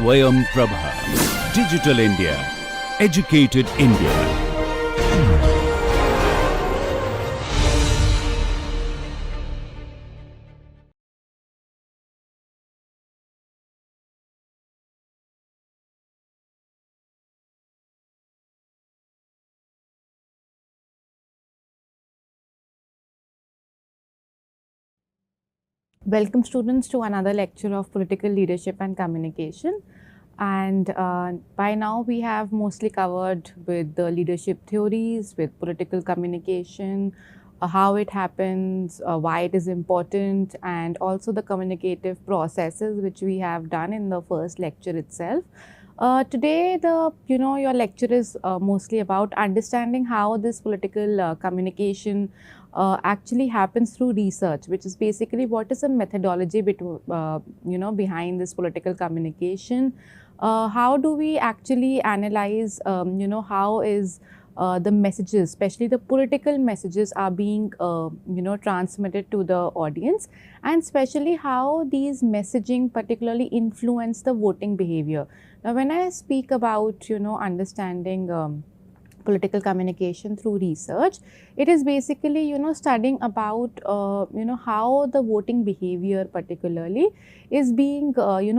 Swayam Prabha. Digital India. Educated India. Welcome students to another lecture of political leadership and communication. And by now we have mostly covered with the leadership theories, with political communication, how it happens, why it is important, and also the communicative processes which we have done in the first lecture itself. Today your lecture is mostly about understanding how this political communication actually happens through research, which is basically what is the methodology behind this political communication. How do we actually analyze how is the messages, especially the political messages, are being transmitted to the audience, and especially how these messaging particularly influence the voting behavior. Now when I speak about understanding political communication through research, it is basically studying about how the voting behavior particularly is being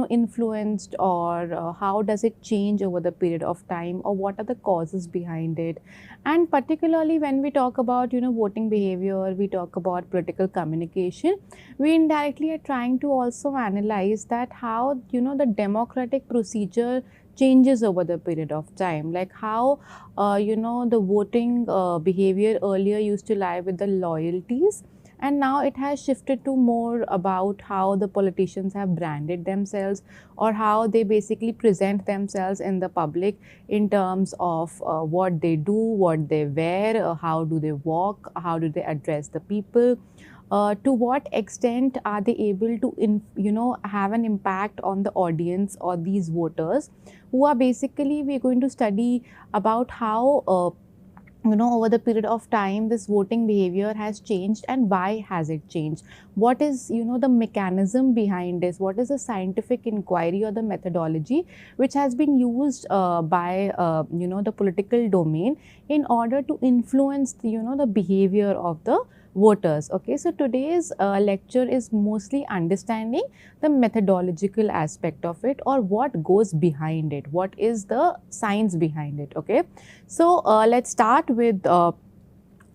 influenced, or how does it change over the period of time, or what are the causes behind it. And particularly when we talk about voting behavior, we talk about political communication, we indirectly are trying to also analyze that how the democratic procedure changes over the period of time, like how the voting behavior earlier used to lie with the loyalties, and now it has shifted to more about how the politicians have branded themselves, or how they basically present themselves in the public in terms of what they do, what they wear, how do they walk, how do they address the people. To what extent are they able to have an impact on the audience or these voters, who are basically, we're going to study about how over the period of time this voting behavior has changed, and why has it changed, what is the mechanism behind this, what is the scientific inquiry or the methodology which has been used by the political domain in order to influence the behavior of the voters. Okay, so today's lecture is mostly understanding the methodological aspect of it, or what goes behind it, what is the science behind it. Okay, so let's start with the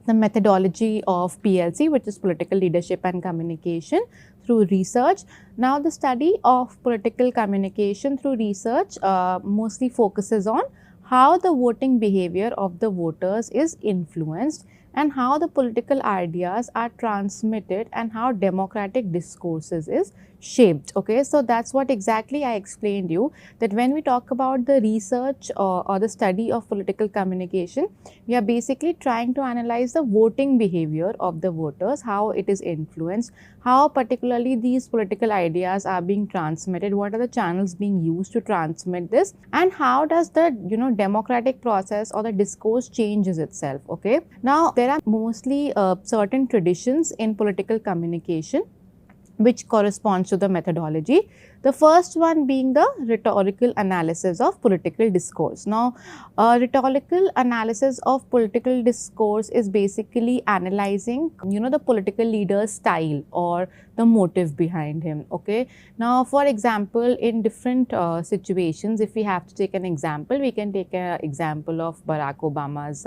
methodology of PLC, which is political leadership and communication through research. Now the study of political communication through research mostly focuses on how the voting behavior of the voters is influenced, and how the political ideas are transmitted, and how democratic discourses is shaped. Okay, so that's what exactly I explained you, that when we talk about the research or the study of political communication, we are basically trying to analyze the voting behavior of the voters, how it is influenced, how particularly these political ideas are being transmitted, what are the channels being used to transmit this, and how does the democratic process or the discourse changes itself. Okay, now there are mostly certain traditions in political communication which corresponds to the methodology. The first one being the rhetorical analysis of political discourse. Now, rhetorical analysis of political discourse is basically analyzing, the political leader's style or the motive behind him. Okay. Now, for example, in different situations, if we have to take an example, we can take an example of Barack Obama's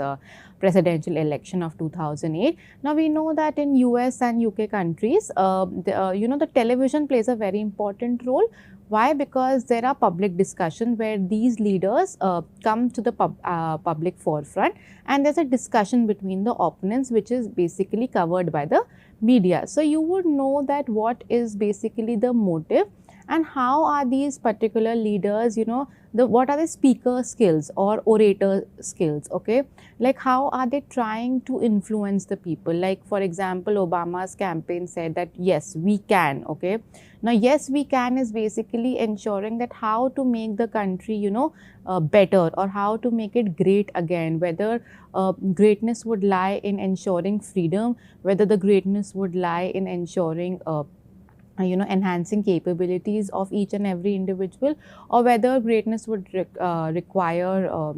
presidential election of 2008. Now, we know that in US and UK countries, the television plays a very important role. Why? Because there are public discussion where these leaders come to the public forefront, and there's a discussion between the opponents, which is basically covered by the media. So you would know that what is basically the motive, and how are these particular leaders, what are the speaker skills or orator skills. Okay, like how are they trying to influence the people. Like for example, Obama's campaign said that yes we can. Okay, now yes we can is basically ensuring that how to make the country better, or how to make it great again, whether greatness would lie in ensuring freedom, whether the greatness would lie in ensuring enhancing capabilities of each and every individual, or whether greatness would require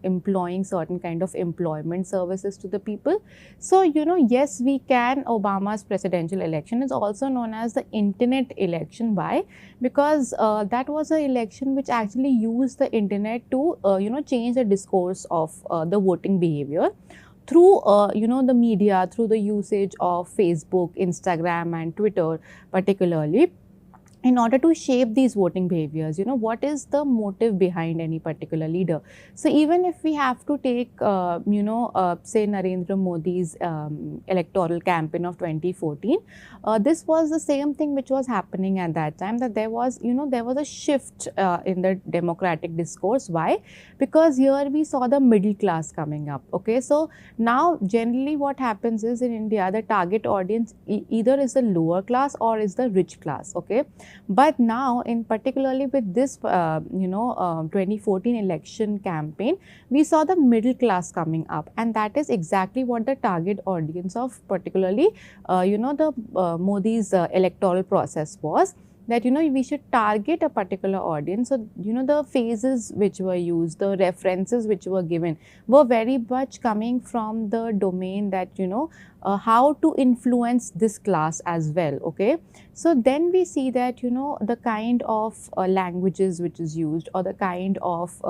employing certain kind of employment services to the people. So yes, we can. Obama's presidential election is also known as the internet election. Why? Because that was an election which actually used the internet to change the discourse of the voting behavior through the media, through the usage of Facebook, Instagram and Twitter particularly, in order to shape these voting behaviors. What is the motive behind any particular leader? So even if we have to take say Narendra Modi's electoral campaign of 2014, this was the same thing which was happening at that time, that there was a shift in the democratic discourse. Why? Because here we saw the middle class coming up. Okay, so now generally what happens is, in India, the target audience either is the lower class or is the rich class. Okay, but now, in particularly with this 2014 election campaign, we saw the middle class coming up, and that is exactly what the target audience of particularly the Modi's electoral process was. That we should target a particular audience. So the phases which were used, the references which were given, were very much coming from the domain that how to influence this class as well. Okay, so then we see that the kind of languages which is used, or the kind of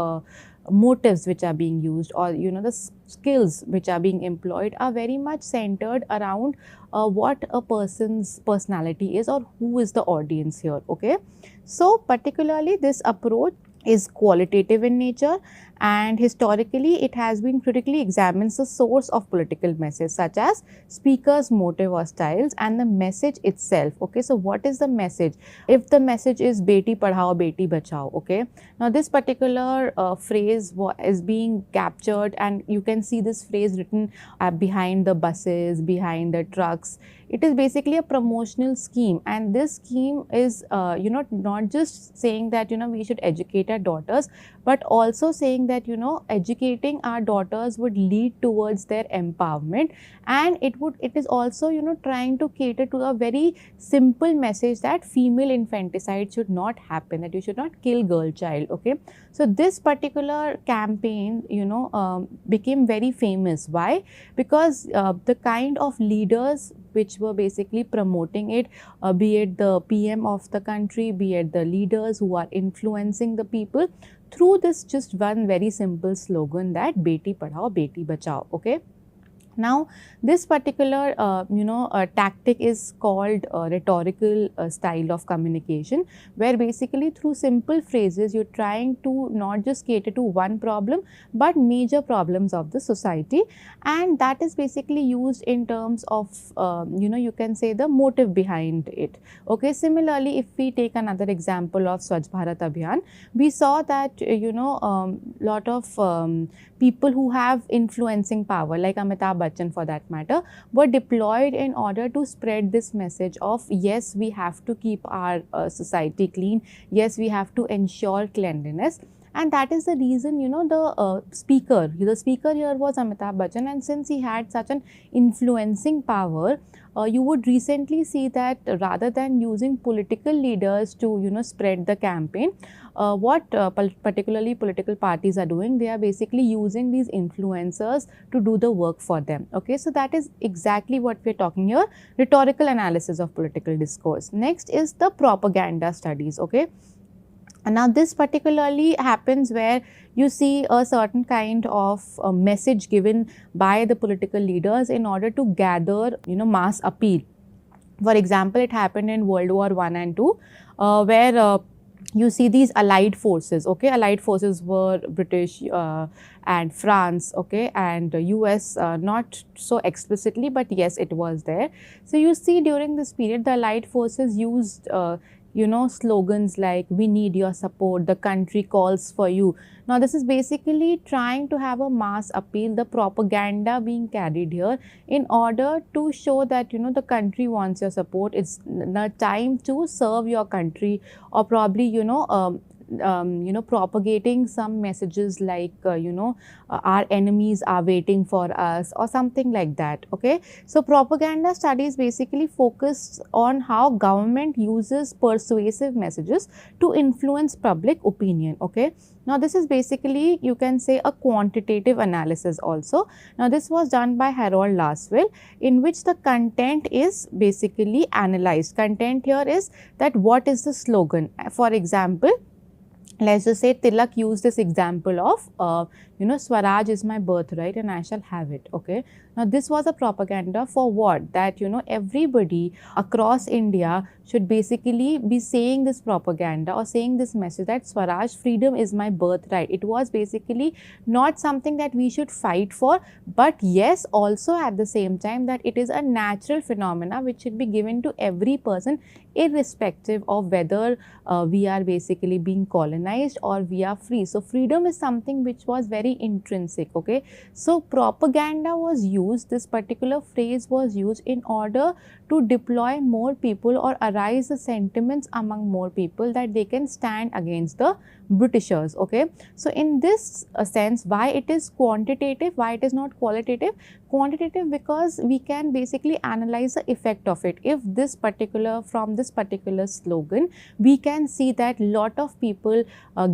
motives which are being used, or the skills which are being employed, are very much centered around what a person's personality is, or who is the audience here. Okay, so particularly this approach is qualitative in nature, and historically it has been critically examines the source of political message, such as speaker's motive or styles and the message itself. Okay, so what is the message? If the message is beti padhao beti bachao, okay, now this particular phrase is being captured, and you can see this phrase written behind the buses, behind the trucks. It is basically a promotional scheme, and this scheme is not just saying that we should educate our daughters, but also saying that educating our daughters would lead towards their empowerment, and it is also trying to cater to a very simple message that female infanticide should not happen, that you should not kill girl child. Okay, so this particular campaign became very famous. Why? Because the kind of leaders which were basically promoting it, be it the PM of the country, be it the leaders who are influencing the people, through this just one very simple slogan, that beti padhao beti bachao. Okay, now this particular tactic is called rhetorical style of communication, where basically through simple phrases you're trying to not just cater to one problem, but major problems of the society, and that is basically used in terms of you can say the motive behind it. Okay, similarly, if we take another example of Swachh Bharat Abhiyan, we saw that lot of people who have influencing power, like Amitabh Bachchan for that matter, were deployed in order to spread this message of, yes, we have to keep our society clean, yes, we have to ensure cleanliness. And that is the reason the speaker here was Amitabh Bachchan, and since he had such an influencing power, you would recently see that rather than using political leaders to spread the campaign, what particularly political parties are doing, they are basically using these influencers to do the work for them. Okay, so that is exactly what we are talking here, rhetorical analysis of political discourse. Next is the propaganda studies. Okay, and now this particularly happens where you see a certain kind of message given by the political leaders in order to gather mass appeal. For example, it happened in World War I and II, where you see these allied forces. Okay, allied forces were British and France, okay, and US, not so explicitly, but yes, it was there. So you see during this period the allied forces used slogans like, we need your support, the country calls for you. Now this is basically trying to have a mass appeal, the propaganda being carried here in order to show that the country wants your support, it's the time to serve your country, or probably propagating some messages like, our enemies are waiting for us or something like that. Okay, so propaganda studies basically focus on how government uses persuasive messages to influence public opinion. Okay, now this is basically, you can say, a quantitative analysis also. Now this was done by Harold Laswell, in which the content is basically analyzed. Content here is that what is the slogan. For example, let's just say Tilak used this example of, Swaraj is my birthright and I shall have it. Okay, now this was a propaganda for what? That, everybody across India should basically be saying this propaganda or saying this message that Swaraj, freedom is my birthright. It was basically not something that we should fight for, but yes, also at the same time that it is a natural phenomena which should be given to every person, irrespective of whether we are basically being colonized or we are free. So freedom is something which was very intrinsic. Okay, so propaganda was used, this particular phrase was used in order to deploy more people or arise the sentiments among more people that they can stand against the Britishers. Okay, so in this sense, why it is quantitative, why it is not qualitative? Quantitative because we can basically analyze the effect of it. If this particular, from this particular slogan, we can see that lot of people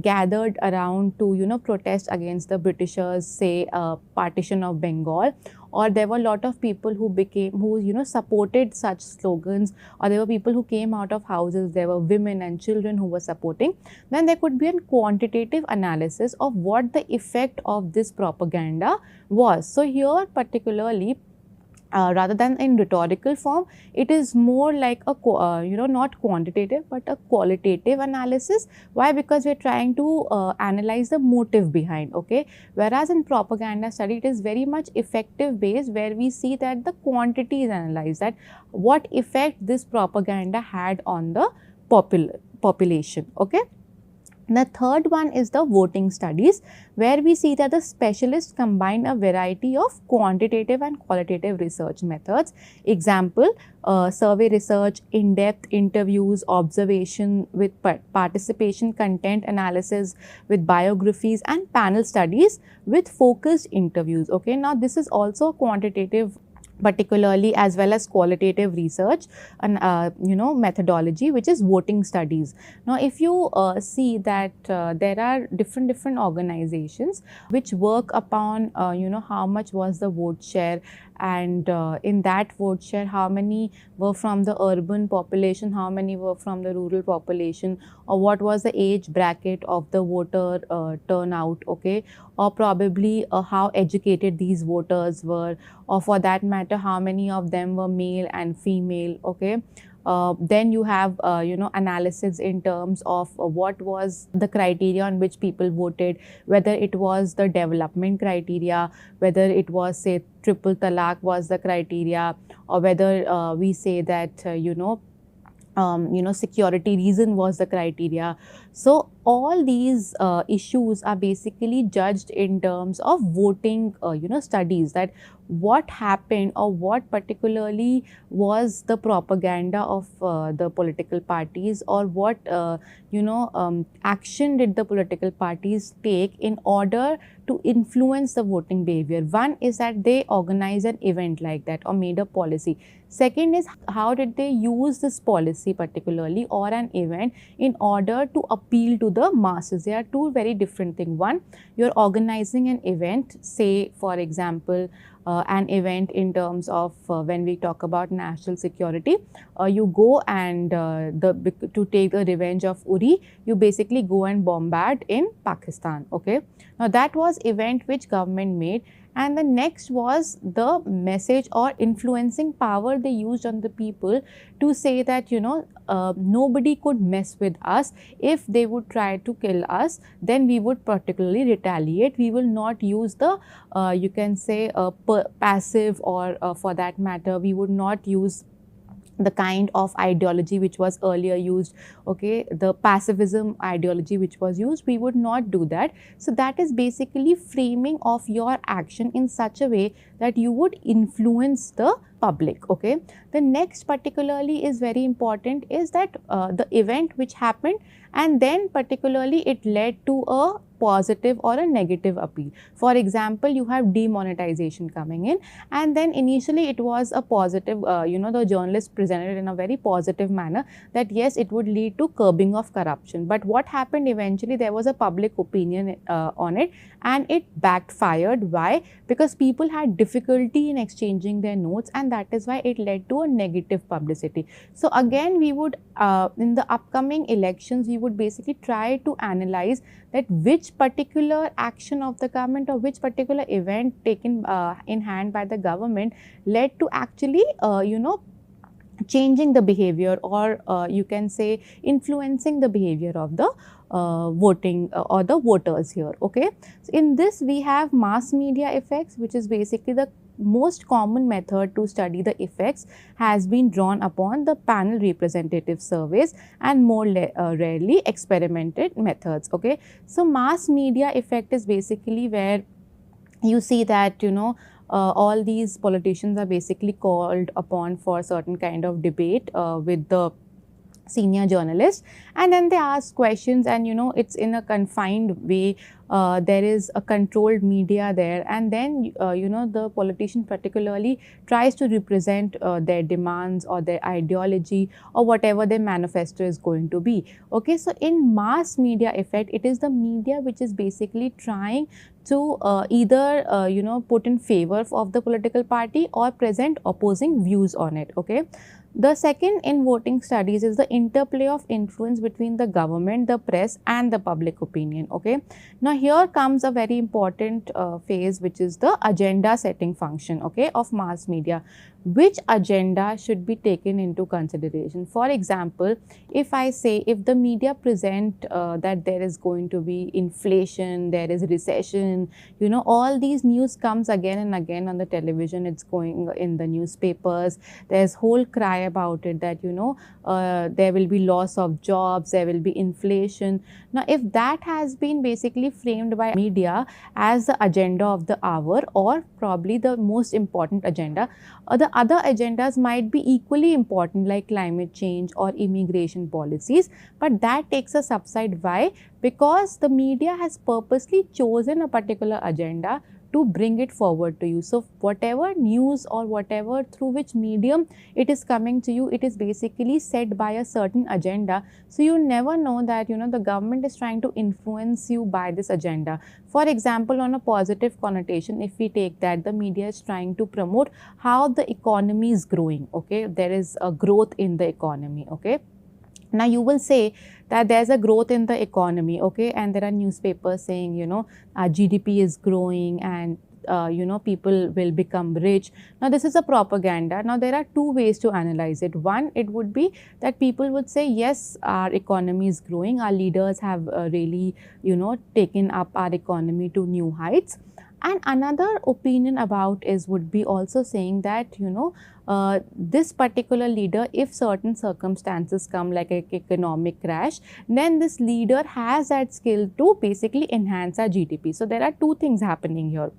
gathered around to protest against the Britishers, say partition of Bengal, or there were a lot of people who supported such slogans, or there were people who came out of houses, there were women and children who were supporting, then there could be a quantitative analysis of what the effect of this propaganda was. So here particularly, rather than in rhetorical form, it is more like a not quantitative but a qualitative analysis. Why? Because we are trying to analyze the motive behind. Okay, whereas in propaganda study it is very much effective based, where we see that the quantity is analyzed, that what effect this propaganda had on the population. Okay. The third one is the voting studies, where we see that the specialists combine a variety of quantitative and qualitative research methods. Example, survey research, in-depth interviews, observation with participation, content analysis with biographies, and panel studies with focused interviews. Okay, now this is also quantitative particularly, as well as qualitative research and methodology, which is voting studies. Now if you see that there are different organizations which work upon how much was the vote share, and in that vote share how many were from the urban population, how many were from the rural population, or what was the age bracket of the voter turnout. Okay, or probably how educated these voters were, or for that matter how many of them were male and female. Okay, then you have analysis in terms of what was the criteria on which people voted, whether it was the development criteria, whether it was, say, triple talaq was the criteria, or whether we say that security reason was the criteria. So all these issues are basically judged in terms of voting studies, that what happened or what particularly was the propaganda of the political parties, or what action did the political parties take in order to influence the voting behavior. One is that they organized an event like that or made a policy. Second is how did they use this policy particularly or an event in order to appeal to the masses. They are two very different things. One, you are organizing an event, say for example an event in terms of when we talk about national security, you go and to take the revenge of Uri, you basically go and bombard in Pakistan. Okay, now that was event which government made. And the next was the message or influencing power they used on the people to say that nobody could mess with us. If they would try to kill us, then we would particularly retaliate. We will not use the you can say passive, or for that matter we would not use the kind of ideology which was earlier used, okay, the pacifism ideology which was used, we would not do that. So that is basically framing of your action in such a way that you would influence the public, okay. The next particularly is very important is that the event which happened, and then particularly it led to a positive or a negative appeal. For example, you have demonetization coming in, and then initially it was a positive, the journalist presented in a very positive manner that yes, it would lead to curbing of corruption. But what happened eventually, there was a public opinion on it, and it backfired. Why? Because people had difficulty in exchanging their notes, and that is why it led to a negative publicity. So again, we would in the upcoming elections, we would basically try to analyze that which particular action of the government or which particular event taken in hand by the government led to actually changing the behavior, or you can say influencing the behavior of the voting or the voters here, okay. So in this we have mass media effects, which is basically the most common method to study the effects has been drawn upon the panel representative surveys and more rarely experimented methods, okay. So mass media effect is basically where you see that all these politicians are basically called upon for certain kind of debate with the senior journalist, and then they ask questions, and it's in a confined way. There is a controlled media there, and then the politician particularly tries to represent their demands or their ideology or whatever their manifesto is going to be, okay. So in mass media effect, it is the media which is basically trying to either put in favor of the political party or present opposing views on it, okay. The second in voting studies is the interplay of influence between the government, the press and the public opinion, okay. Now here comes a very important phase, which is the agenda setting function, okay, of mass media. Which agenda should be taken into consideration? For example, if I say, if the media present that there is going to be inflation, there is recession, all these news comes again and again on the television, it's going in the newspapers, there's whole cry about it that there will be loss of jobs, there will be inflation. Now if that has been basically framed by media as the agenda of the hour, or probably the most important agenda, the other agendas might be equally important, like climate change or immigration policies, but that takes a subside. Why? Because the media has purposely chosen a particular agenda to bring it forward to you. So whatever news or whatever through which medium it is coming to you, it is basically set by a certain agenda. So you never know that the government is trying to influence you by this agenda. For example, on a positive connotation, if we take that the media is trying to promote how the economy is growing, okay, there is a growth in the economy, okay. Now you will say that there's a growth in the economy, okay, and there are newspapers saying, GDP is growing and people will become rich. Now this is a propaganda. Now there are two ways to analyze it. One, it would be that people would say, yes, our economy is growing, our leaders have really taken up our economy to new heights. And another opinion about is would be also saying that this particular leader, if certain circumstances come like an economic crash, then this leader has that skill to basically enhance our GDP. So there are two things happening here.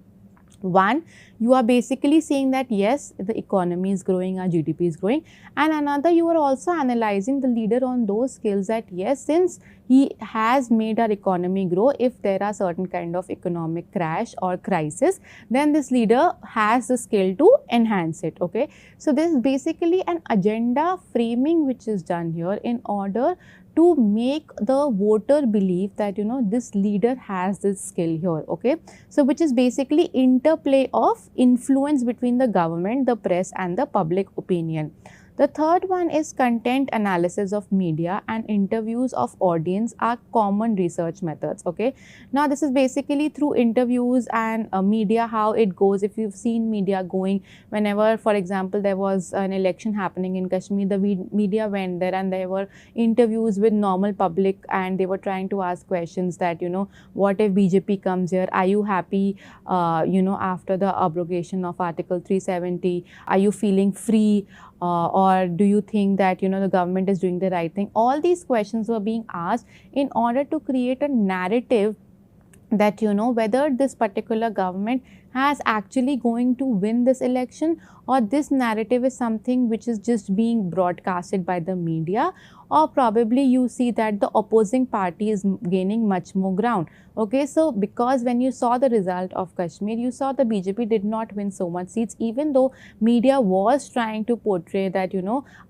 One, you are basically saying that yes, the economy is growing, our GDP is growing, and another, you are also analyzing the leader on those skills that yes, since he has made our economy grow, if there are certain kind of economic crash or crisis, then this leader has the skill to enhance it, okay. So this is basically an agenda framing which is done here in order to make the voter believe that this leader has this skill here, okay. So which is basically interplay of influence between the government, the press and the public opinion. The third one is content analysis of media and interviews of audience are common research methods, okay. Now this is basically through interviews and media, how it goes. If you've seen media going, whenever, for example, there was an election happening in Kashmir, the media went there and there were interviews with normal public, and they were trying to ask questions that what if BJP comes here, are you happy after the abrogation of Article 370, are you feeling free, or do you think that the government is doing the right thing? All these questions were being asked in order to create a narrative that whether this particular government has actually going to win this election, or this narrative is something which is just being broadcasted by the media, or probably you see that the opposing party is gaining much more ground. Okay, so because when you saw the result of Kashmir, you saw the BJP did not win so much seats, even though media was trying to portray that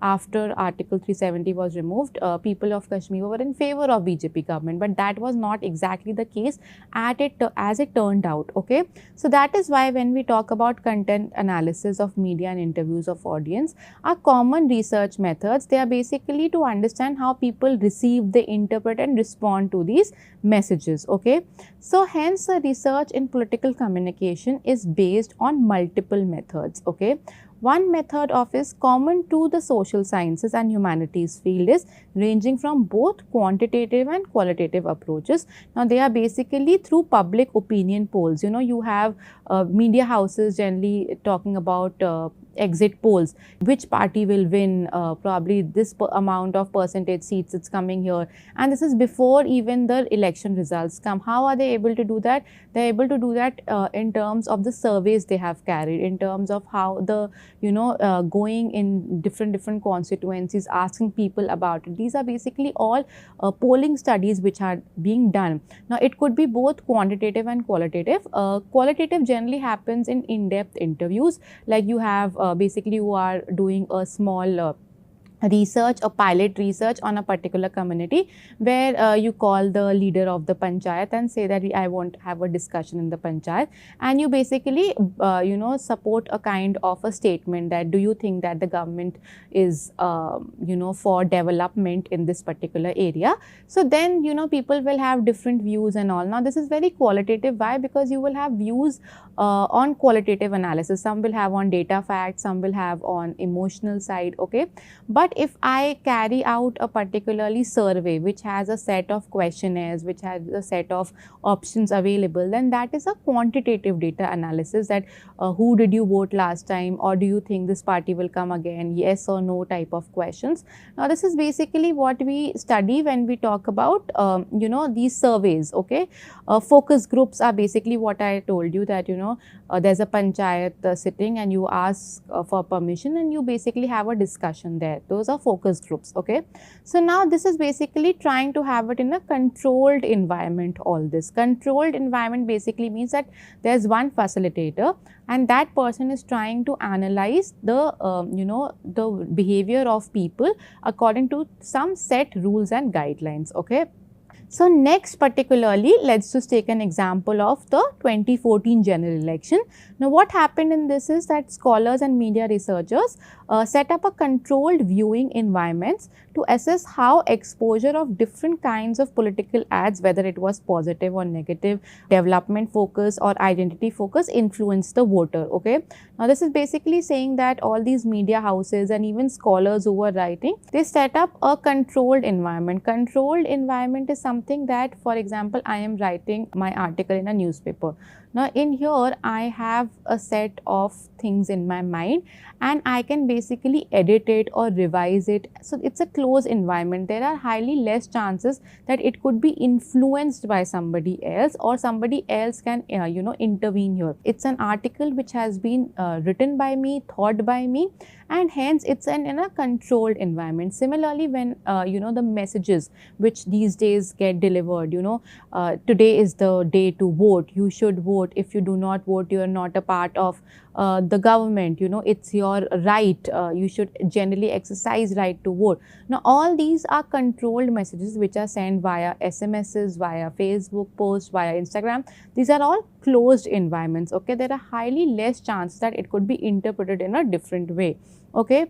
after Article 370 was removed, people of Kashmir were in favor of BJP government, but that was not exactly the case as it turned out. Okay, so that is why when we talk about content analysis of media and interviews of audience, our common research methods, they are basically to understand how people receive, they interpret and respond to these messages. Okay, so hence the research in political communication is based on multiple methods. Okay, one method of is common to the social sciences and humanities field is ranging from both quantitative and qualitative approaches. Now they are basically through public opinion polls. You have media houses generally talking about exit polls, which party will win, probably this amount of percentage seats it's coming here, and this is before even the election results come. How are they able to do that? They're able to do that in terms of the surveys they have carried, in terms of how the going in different constituencies, asking people about it. These are basically all polling studies which are being done. Now it could be both quantitative and qualitative. Qualitative generally happens in in-depth interviews, like you have basically you are doing a small research, a pilot research on a particular community, where you call the leader of the panchayat and say that I want to have a discussion in the panchayat, and you basically support a kind of a statement that do you think that the government is for development in this particular area. So then people will have different views and all. Now this is very qualitative. Why? Because you will have views on qualitative analysis. Some will have on data facts, some will have on emotional side. Okay, but if I carry out a particularly survey which has a set of questionnaires, which has a set of options available, then that is a quantitative data analysis, that who did you vote last time, or do you think this party will come again, yes or no type of questions. Now this is basically what we study when we talk about these surveys. Okay, focus groups are basically what I told you, that there's a panchayat sitting and you ask for permission and you basically have a discussion there. Those are focus groups. Okay, so now this is basically trying to have it in a controlled environment. All this controlled environment basically means that there's one facilitator and that person is trying to analyze the the behavior of people according to some set rules and guidelines. Okay, so next particularly, let's just take an example of the 2014 general election. Now what happened in this is that scholars and media researchers set up a controlled viewing environments to assess how exposure of different kinds of political ads, whether it was positive or negative, development focus or identity focus, influenced the voter. Okay, now this is basically saying that all these media houses and even scholars who were writing, they set up a controlled environment. Controlled environment is something that, for example, I am writing my article in a newspaper. Now in here I have a set of things in my mind and I can basically edit it or revise it. So it's a closed environment. There are highly less chances that it could be influenced by somebody else or somebody else can intervene here. It's an article which has been written by me, thought by me, and hence it's in a controlled environment. Similarly, when the messages which these days get delivered, today is the day to vote, you should vote, if you do not vote you are not a part of the government, it's your right, you should generally exercise right to vote. Now all these are controlled messages which are sent via SMSs, via Facebook posts, via Instagram. These are all closed environments. Okay, there are highly less chances that it could be interpreted in a different way. Okay,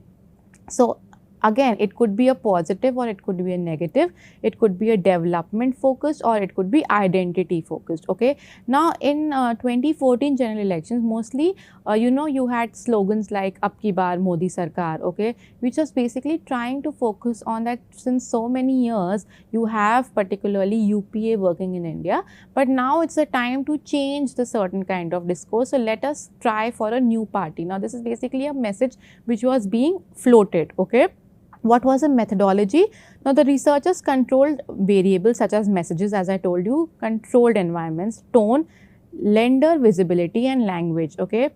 so Again, it could be a positive or it could be a negative. It could be a development focused or it could be identity focused. Okay. Now, in 2014 general elections, mostly, you had slogans like "Ab ki baar Modi Sarkar," okay, which was basically trying to focus on that since so many years you have particularly UPA working in India, but now it's a time to change the certain kind of discourse. So let us try for a new party. Now, this is basically a message which was being floated. Okay. What was the methodology? Now, the researchers controlled variables such as messages, as I told you, controlled environments, tone, lender visibility, and language. Okay.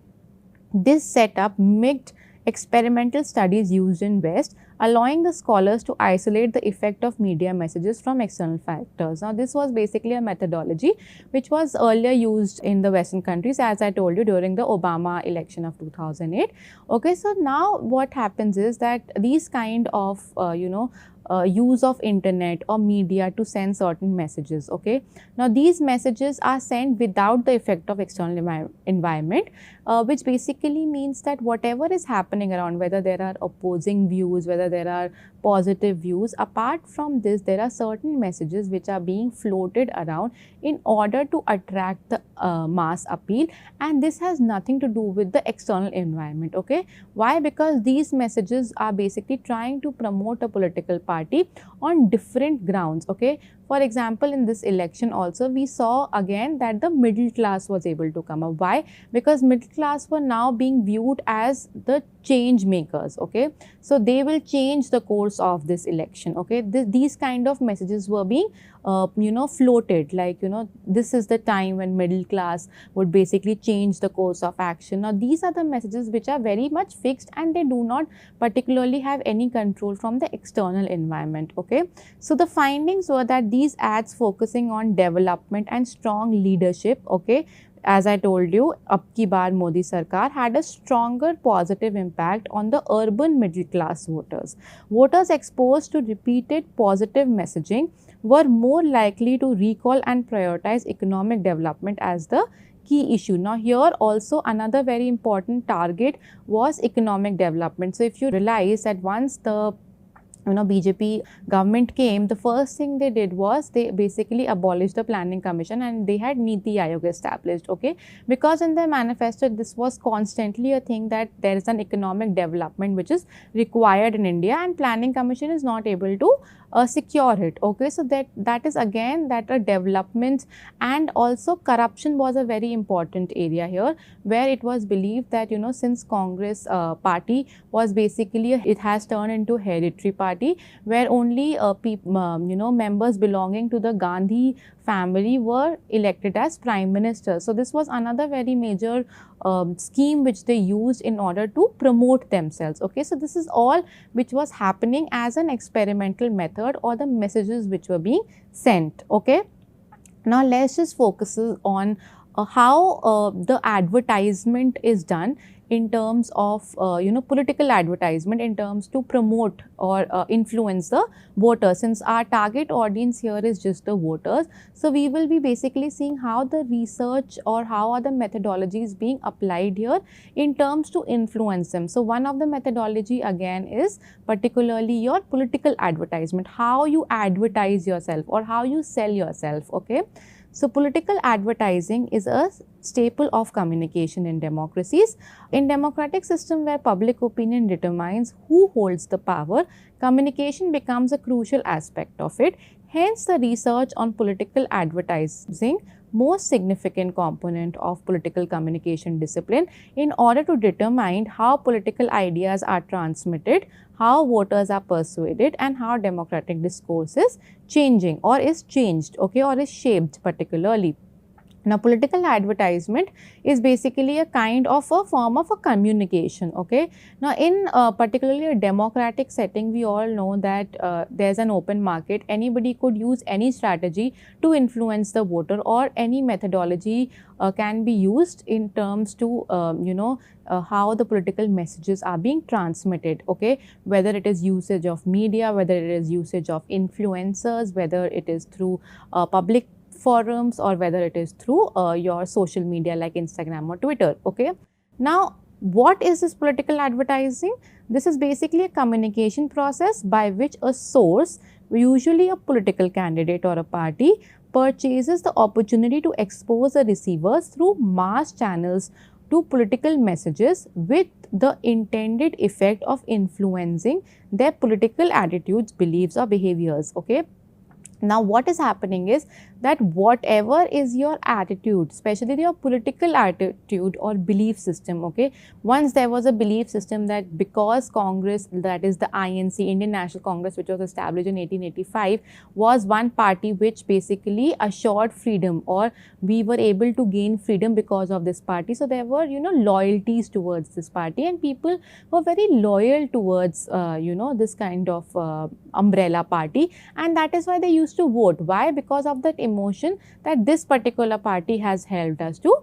This setup mimicked experimental studies used in West, allowing the scholars to isolate the effect of media messages from external factors. Now, this was basically a methodology which was earlier used in the Western countries, as I told you, during the Obama election of 2008. Okay, so now what happens is that these kind of, use of internet or media to send certain messages. Okay, now these messages are sent without the effect of external environment, which basically means that whatever is happening around, whether there are opposing views, whether there are positive views, apart from this, there are certain messages which are being floated around in order to attract the mass appeal, and this has nothing to do with the external environment. Okay, why? Because these messages are basically trying to promote a political party on different grounds. Okay, for example, in this election also we saw again that the middle class was able to come up. Why? Because middle class were now being viewed as the change makers. Okay, so they will change the course of this election. Okay, these kind of messages were being floated, like, this is the time when middle class would basically change the course of action. Now, these are the messages which are very much fixed and they do not particularly have any control from the external environment. Okay, so the findings were that these ads focusing on development and strong leadership, okay, as I told you, Ab ki baar Modi Sarkar had a stronger positive impact on the urban middle class voters. Voters exposed to repeated positive messaging were more likely to recall and prioritize economic development as the key issue. Now, here also another very important target was economic development. So, if you realize that once the BJP government came, the first thing they did was they basically abolished the planning commission and they had Niti Aayog established. Okay, because in their manifesto this was constantly a thing that there is an economic development which is required in India and planning commission is not able to secure it. Okay, so that is again that a development, and also corruption was a very important area here, where it was believed that since Congress party was basically it has turned into hereditary party where only members belonging to the Gandhi family were elected as prime minister. So this was another very major scheme which they used in order to promote themselves. Okay, so this is all which was happening as an experimental method, or the messages which were being sent. Okay, now let's just focus on how the advertisement is done in terms of political advertisement, in terms to promote or influence the voters. Since our target audience here is just the voters, so we will be basically seeing how the research or how are the methodologies being applied here in terms to influence them. So one of the methodology again is particularly your political advertisement, how you advertise yourself or how you sell yourself. Okay, so political advertising is a staple of communication in democracies. In democratic system where public opinion determines who holds the power, communication becomes a crucial aspect of it. Hence, the research on political advertising most significant component of political communication discipline in order to determine how political ideas are transmitted, how voters are persuaded, and how democratic discourse is changing or is changed, okay, or is shaped particularly. Now, political advertisement is basically a kind of a form of a communication. Okay. Now, in particularly a democratic setting, we all know that there's an open market. Anybody could use any strategy to influence the voter, or any methodology can be used in terms to how the political messages are being transmitted. Okay, whether it is usage of media, whether it is usage of influencers, whether it is through public forums, or whether it is through your social media like Instagram or Twitter. Okay, now What is this political advertising? This is basically a communication process by which a source, usually a political candidate or a party, purchases the opportunity to expose the receivers through mass channels to political messages with the intended effect of influencing their political attitudes, beliefs or behaviors. Okay. Now, what is happening is that whatever is your attitude, especially your political attitude or belief system, okay, once there was a belief system that because Congress, that is the INC, Indian National Congress, which was established in 1885, was one party which basically assured freedom, or we were able to gain freedom because of this party. So, there were, loyalties towards this party, and people were very loyal towards, this kind of umbrella party, and that is why they used to vote. Why? Because of that emotion that this particular party has helped us to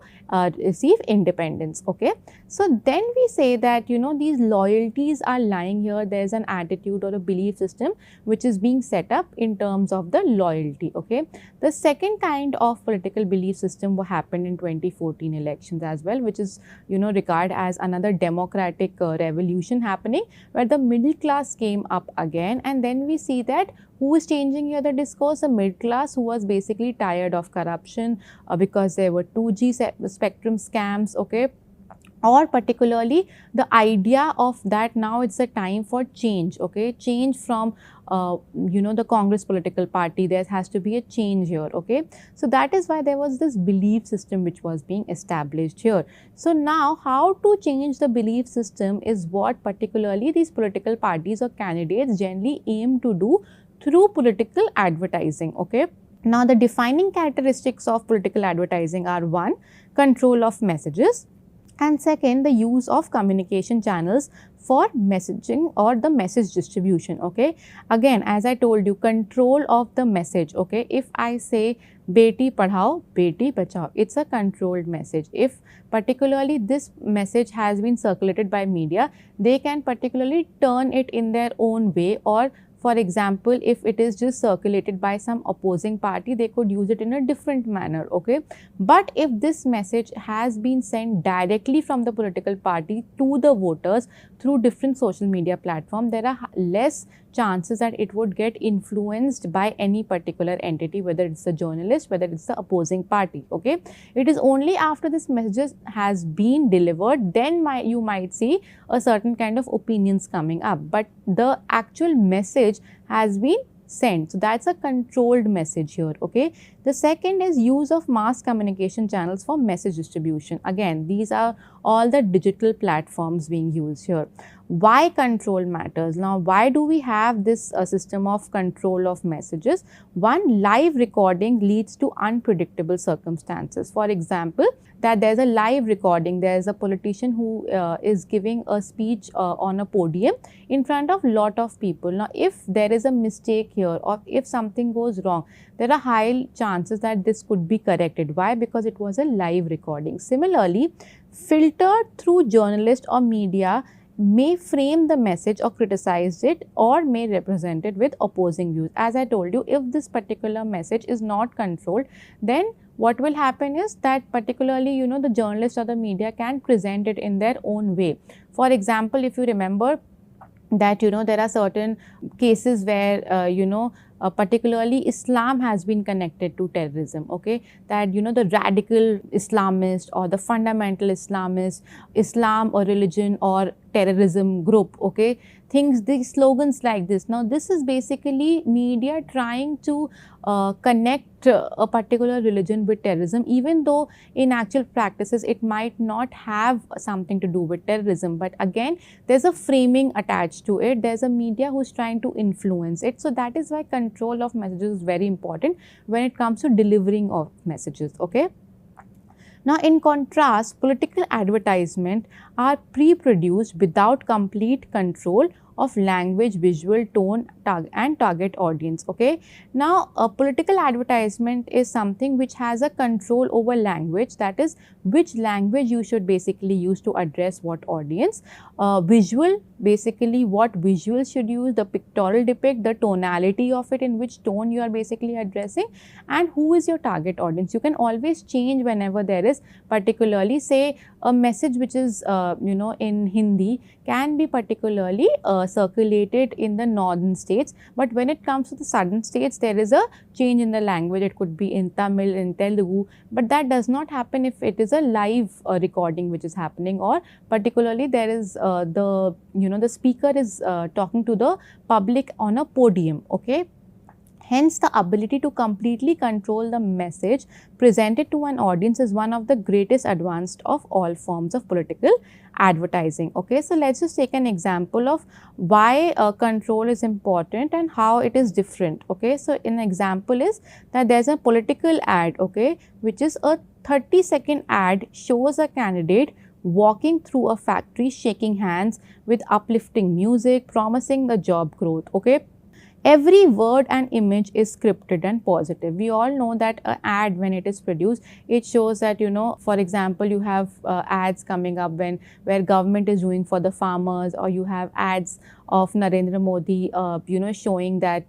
receive independence. Okay, so then we say that these loyalties are lying here. There is an attitude or a belief system which is being set up in terms of the loyalty. Okay, the second kind of political belief system happened in 2014 elections as well, which is regarded as another democratic revolution happening, where the middle class came up again. And then we see that who is changing here the discourse? The mid class, who was basically tired of corruption because there were 2G spectrum scams, okay, or particularly the idea of that now it's a time for change, okay, change from the Congress political party. There has to be a change here, okay. So that is why there was this belief system which was being established here. So now how to change the belief system is what particularly these political parties or candidates generally aim to do through political advertising, okay. Now the defining characteristics of political advertising are: 1, control of messages, and second, the use of communication channels for messaging or the message distribution, okay. Again, as I told you, control of the message, okay. If I say beti padhao, beti bachao, it's a controlled message. If particularly this message has been circulated by media, they can particularly turn it in their own way, or for example, if it is just circulated by some opposing party, they could use it in a different manner, okay. But if this message has been sent directly from the political party to the voters through different social media platforms, there are less chances that it would get influenced by any particular entity, whether it's a journalist, whether it's the opposing party, okay. It is only after this message has been delivered, then you might see a certain kind of opinions coming up, but the actual message has been sent. So that's a controlled message here, okay. The second is use of mass communication channels for message distribution. Again, these are all the digital platforms being used here. Why control matters? Now, why do we have this system of control of messages? One, live recording leads to unpredictable circumstances. For example, that there's a live recording, there's a politician who is giving a speech on a podium in front of lot of people. Now, if there is a mistake here, or if something goes wrong, there are high chances that this could be corrected. Why? Because it was a live recording. Similarly, filtered through journalists or media may frame the message or criticize it, or may represent it with opposing views. As I told you, if this particular message is not controlled, then what will happen is that particularly, the journalist or the media can present it in their own way. For example, if you remember that, there are certain cases where, particularly Islam has been connected to terrorism, okay, that the radical Islamist or the fundamental Islamist, Islam or religion or terrorism group, okay, these slogans like this. Now, this is basically media trying to connect a particular religion with terrorism, even though in actual practices it might not have something to do with terrorism. But again, there's a framing attached to it. There's a media who's trying to influence it. So that is why control of messages is very important when it comes to delivering of messages, okay. Now, in contrast, political advertisement are pre-produced without complete control of language, visual, tone, and target audience. Okay. Now, a political advertisement is something which has a control over language, that is, which language you should basically use to address what audience. Visual, basically what visual should use, the pictorial depict, the tonality of it, in which tone you are basically addressing, and who is your target audience. You can always change whenever there is, particularly say a message which is in Hindi can be particularly circulated in the northern states, but when it comes to the southern states there is a change in the language. It could be in Tamil, in Telugu, but that does not happen if it is a live recording which is happening, or particularly there is the speaker is talking to the public on a podium. Okay. Hence, the ability to completely control the message presented to an audience is one of the greatest advanced of all forms of political advertising. Okay, so let's just take an example of why control is important and how it is different. Okay, so an example is that there's a political ad, okay, which is a 30-second ad, shows a candidate walking through a factory, shaking hands with uplifting music, promising the job growth. Okay. Every word and image is scripted and positive. We all know that an ad, when it is produced, it shows that, for example, you have ads coming up where government is doing for the farmers, or you have ads of Narendra Modi, showing that,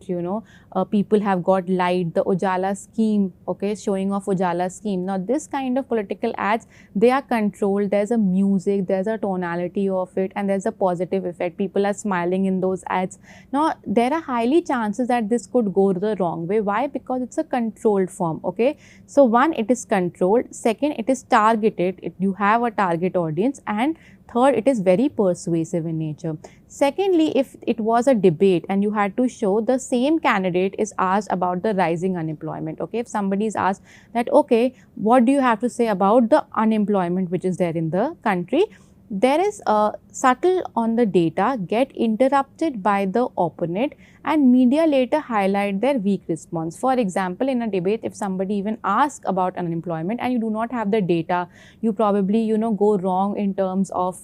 people have got light, the Ujala scheme, okay, showing off Ujala scheme. Now, this kind of political ads, they are controlled. There's a music, there's a tonality of it, and there's a positive effect. People are smiling in those ads. Now, there are highly chances that this could go the wrong way. Why? Because it's a controlled form. Okay. So, one, it is controlled. Second, it is targeted. You have a target audience. And third, it is very persuasive in nature. Secondly, if it was a debate and you had to show, the same candidate is asked about the rising unemployment. Okay, if somebody is asked that, okay, what do you have to say about the unemployment which is there in the country? There is a subtle on the data, get interrupted by the opponent, and media later highlight their weak response. For example, in a debate, if somebody even asks about unemployment and you do not have the data, you probably, go wrong in terms of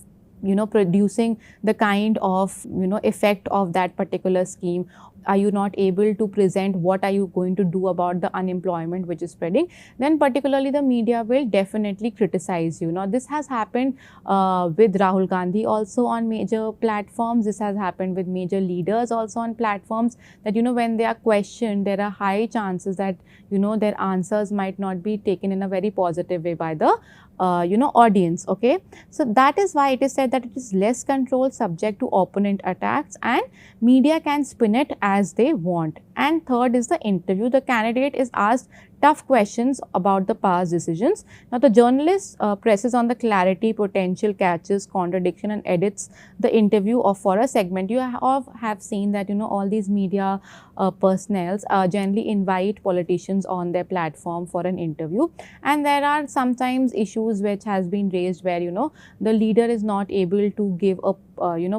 producing the kind of effect of that particular scheme. Are you not able to present what are you going to do about the unemployment which is spreading? Then particularly the media will definitely criticize you. Now, this has happened with Rahul Gandhi also on major platforms. This has happened with major leaders also on platforms, that when they are questioned, there are high chances that their answers might not be taken in a very positive way by the audience. Okay, so that is why it is said that it is less controlled, subject to opponent attacks, and media can spin it as they want. And third is the interview. The candidate is asked tough questions about the past decisions. Now, the journalist presses on the clarity, potential catches, contradiction, and edits the interview or for a segment. You have seen that all these media personnels generally invite politicians on their platform for an interview, and there are sometimes issues which has been raised where the leader is not able to give a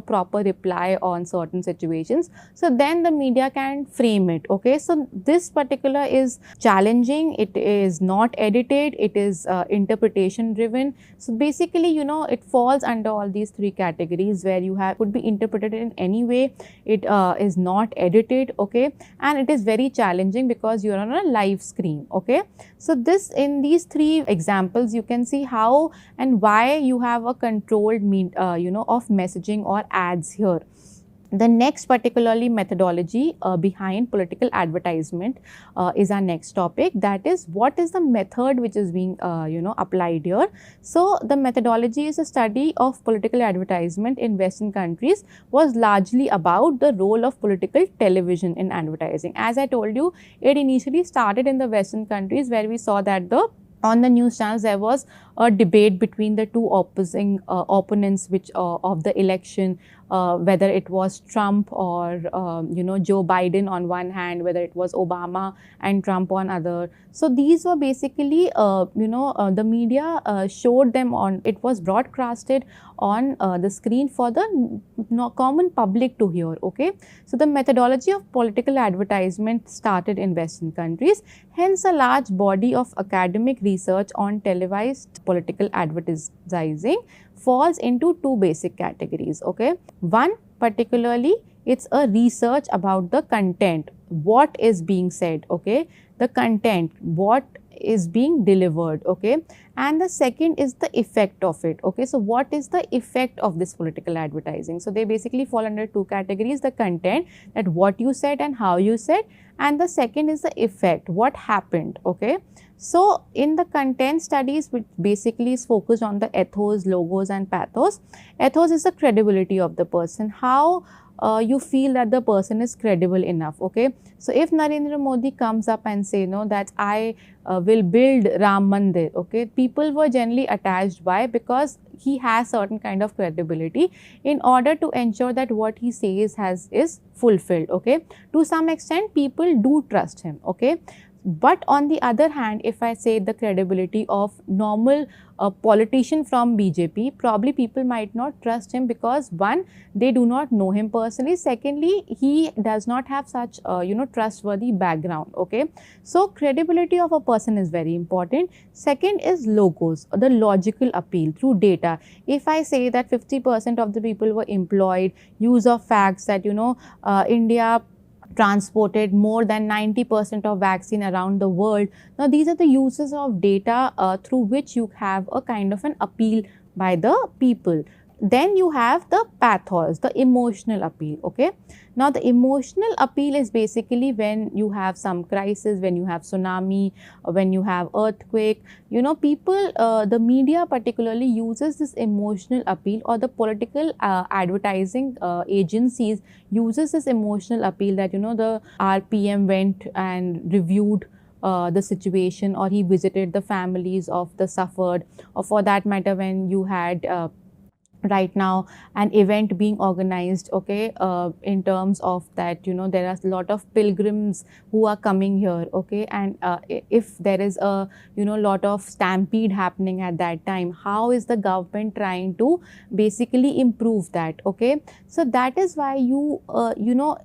proper reply on certain situations. So then the media can frame it. Okay, so this particular is challenging. It is not edited. It is interpretation driven. So basically, it falls under all these three categories where you have could be interpreted in any way. It is not edited. Okay, and it is very challenging because you are on a live screen. Okay, so in these three examples, you can see how and why you have a controlled of messaging or ads here. The next particularly methodology behind political advertisement is our next topic. That is, what is the method which is being applied here. So the methodology is a study of political advertisement in Western countries, was largely about the role of political television in advertising. As I told you, it initially started in the Western countries where we saw that on the news channels there was a debate between the two opposing opponents of the election, whether it was Trump or Joe Biden on one hand, whether it was Obama and Trump on other. So these were basically the media showed them on, it was broadcasted on the screen for the common public to hear. Okay, so the methodology of political advertisement started in Western countries. Hence, a large body of academic research on televised political advertising falls into two basic categories. Okay, one, particularly it's a research about the content, what is being said, okay, the content, what is being delivered, okay, and the second is the effect of it, okay. So what is the effect of this political advertising? So they basically fall under two categories: the content, that what you said and how you said, and the second is the effect, what happened, okay. So in the content studies, which basically is focused on the ethos, logos and pathos. Ethos is the credibility of the person, how you feel that the person is credible enough, okay. So if Narendra Modi comes up and say, no, that I will build Ram Mandir, okay, people were generally attached. Why? Because he has certain kind of credibility in order to ensure that what he says is fulfilled, okay. To some extent people do trust him, okay. But on the other hand, if I say the credibility of normal politician from BJP, probably people might not trust him because one, they do not know him personally. Secondly, he does not have such trustworthy background, okay. So credibility of a person is very important. Second is logos, the logical appeal through data. If I say that 50% of the people were employed, use of facts that India transported more than 90% of vaccine around the world. Now these are the uses of data through which you have a kind of an appeal by the people. Then you have the pathos, the emotional appeal, okay. Now the emotional appeal is basically when you have some crisis, when you have tsunami, when you have earthquake, people, the media particularly uses this emotional appeal, or the political advertising agencies uses this emotional appeal that the RPM went and reviewed the situation, or he visited the families of the suffered, or for that matter when you had right now an event being organized, okay, in terms of that there are a lot of pilgrims who are coming here, okay, and if there is a lot of stampede happening at that time, how is the government trying to basically improve that, okay. So that is why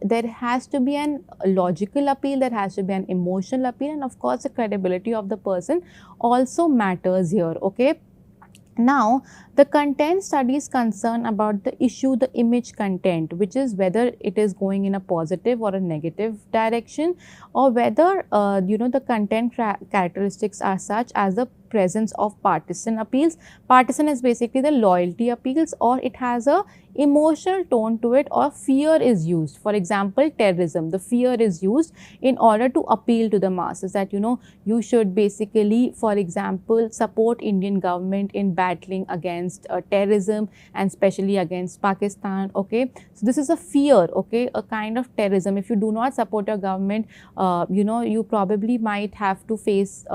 there has to be an logical appeal, there has to be an emotional appeal, and of course the credibility of the person also matters here, okay. Now, the content studies concern about the issue, the image content, which is whether it is going in a positive or a negative direction, or whether the content characteristics are such as the presence of partisan appeals. Partisan is basically the loyalty appeals, or it has a emotional tone to it, or fear is used. For example, terrorism, the fear is used in order to appeal to the masses that you should basically, for example, support Indian government in battling against terrorism, and especially against Pakistan, okay. So this is a fear, okay, a kind of terrorism. If you do not support your government, you probably might have to face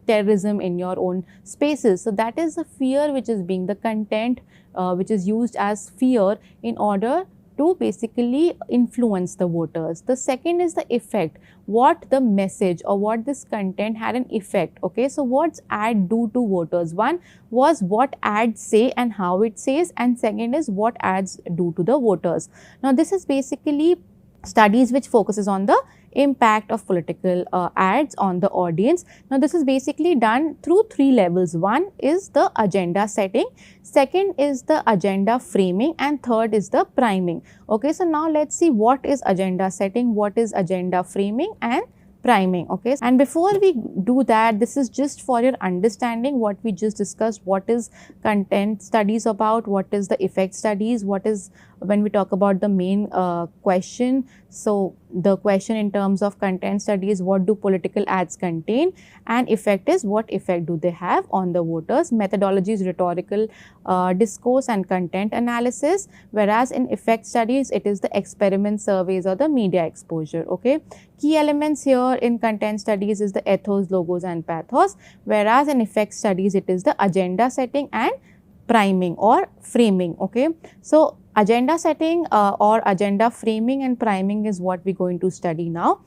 terrorism in your own spaces. So that is the fear which is being the content which is used as fear in order to basically influence the voters. The second is the effect, what the message or what this content had an effect, okay. So what's ad do to voters? One was what ads say and how it says, and second is what ads do to the voters. Now this is basically studies which focuses on the impact of political ads on the audience. Now this is basically done through three levels. One is the agenda setting, second is the agenda framing, and third is the priming, okay. So now let's see what is agenda setting, what is agenda framing and priming, okay. And before we do that, this is just for your understanding what we just discussed, what is content studies about, what is the effect studies, what is when we talk about the main question. So the question in terms of content studies, what do political ads contain, and effect is what effect do they have on the voters. Methodology is rhetorical discourse and content analysis, whereas in effect studies it is the experiment, surveys or the media exposure, okay. Key elements here in content studies is the ethos, logos and pathos, whereas in effect studies it is the agenda setting and priming or framing, okay. So agenda setting or agenda framing and priming is what we're going to study now.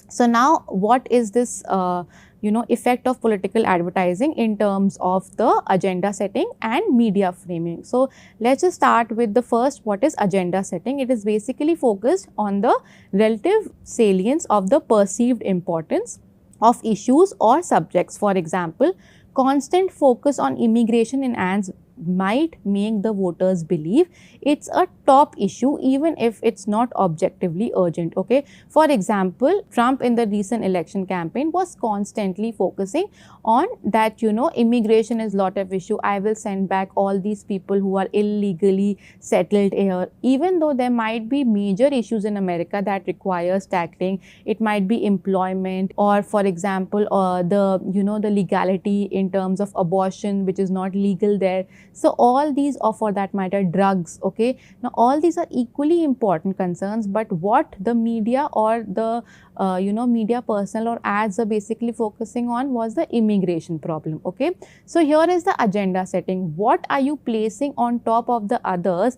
So now what is this effect of political advertising in terms of the agenda setting and media framing? So let's just start with the first, what is agenda setting. It is basically focused on the relative salience of the perceived importance of issues or subjects. For example, constant focus on immigration in ads might make the voters believe it's a top issue even if it's not objectively urgent. Okay, for example, Trump in the recent election campaign was constantly focusing on that, immigration is lot of issue. I will send back all these people who are illegally settled here, even though there might be major issues in America that requires tackling. It might be employment, or for example, the legality in terms of abortion, which is not legal there. So all these, or for that matter, drugs. Okay, now all these are equally important concerns, but what the media or the media personnel or ads are basically focusing on was the immigration problem. Okay, so here is the agenda setting. What are you placing on top of the others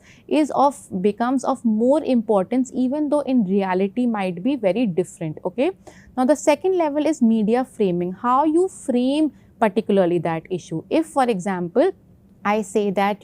becomes of more importance, even though in reality might be very different. Okay, now the second level is media framing. How you frame particularly that issue. If, for example, I say that,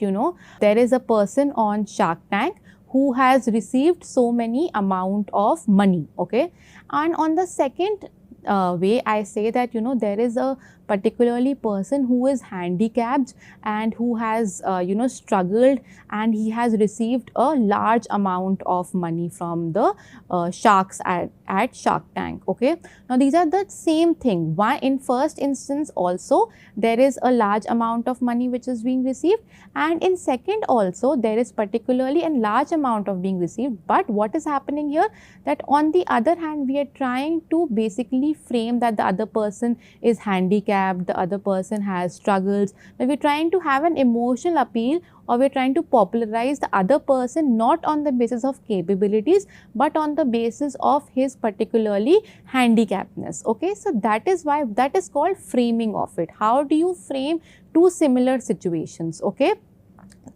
there is a person on Shark Tank who has received so many amount of money. Okay, and on the second way, I say that, there is a particularly person who is handicapped and who has struggled, and he has received a large amount of money from the sharks at Shark Tank. Okay, now these are the same thing. Why in first instance also there is a large amount of money which is being received, and in second also there is particularly a large amount of being received. But what is happening here, that on the other hand we are trying to basically frame that the other person is handicapped, the other person has struggles. Now we're trying to have an emotional appeal, or we're trying to popularize the other person not on the basis of capabilities but on the basis of his particularly handicappedness. Okay, so that is why that is called framing of it. How do you frame two similar situations? Okay,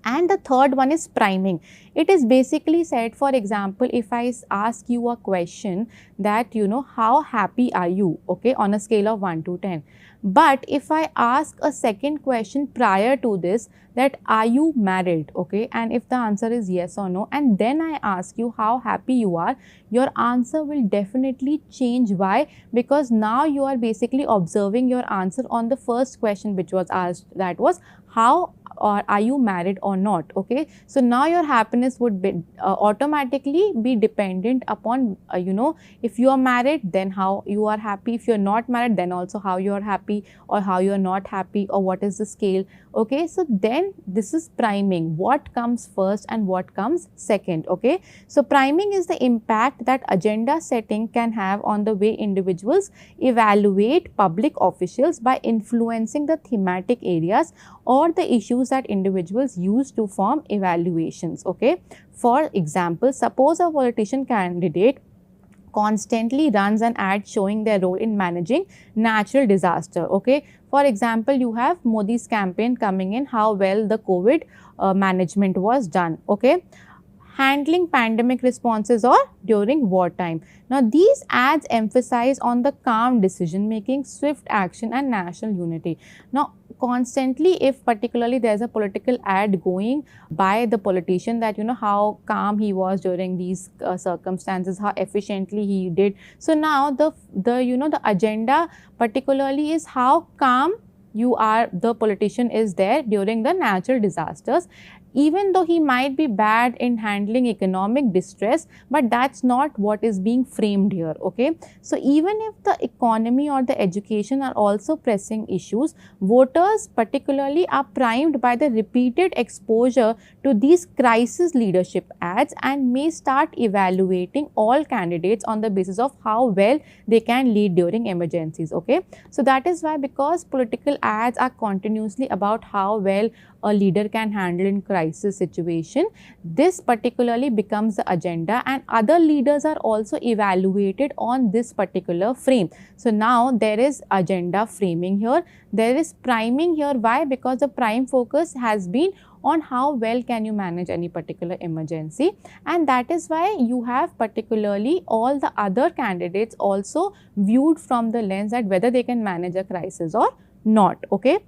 and the third one is priming. It is basically said, for example, if I ask you a question that, how happy are you? Okay, on a scale of 1 to 10. But if I ask a second question prior to this, that are you married? Okay, and if the answer is yes or no, and then I ask you how happy you are, your answer will definitely change. Why? Because now you are basically observing your answer on the first question which was asked, that was how or are you married or not. Okay, so now your happiness would be automatically be dependent upon if you are married, then how you are happy. If you are not married, then also how you are happy or how you are not happy, or what is the scale. Okay, so then this is priming, what comes first and what comes second. Okay, so priming is the impact that agenda setting can have on the way individuals evaluate public officials by influencing the thematic areas or the issues that individuals use to form evaluations. Okay, for example, suppose a politician candidate constantly runs an ad showing their role in managing natural disaster. Okay, for example, you have Modi's campaign coming in, how well the COVID management was done. Okay, handling pandemic responses or during wartime. Now these ads emphasize on the calm decision making, swift action and national unity. Now constantly, if particularly there is a political ad going by the politician, that how calm he was during these circumstances, how efficiently he did. So now the agenda particularly is how calm the politician is there during the natural disasters, even though he might be bad in handling economic distress, but that's not what is being framed here. Okay, so even if the economy or the education are also pressing issues, voters particularly are primed by the repeated exposure to these crisis leadership ads and may start evaluating all candidates on the basis of how well they can lead during emergencies. Okay, so that is why, because political ads are continuously about how well a leader can handle in crisis situation, this particularly becomes the agenda, and other leaders are also evaluated on this particular frame. So now there is agenda framing here, there is priming here. Why? Because the prime focus has been on how well can you manage any particular emergency, and that is why you have particularly all the other candidates also viewed from the lens that whether they can manage a crisis or not. Okay,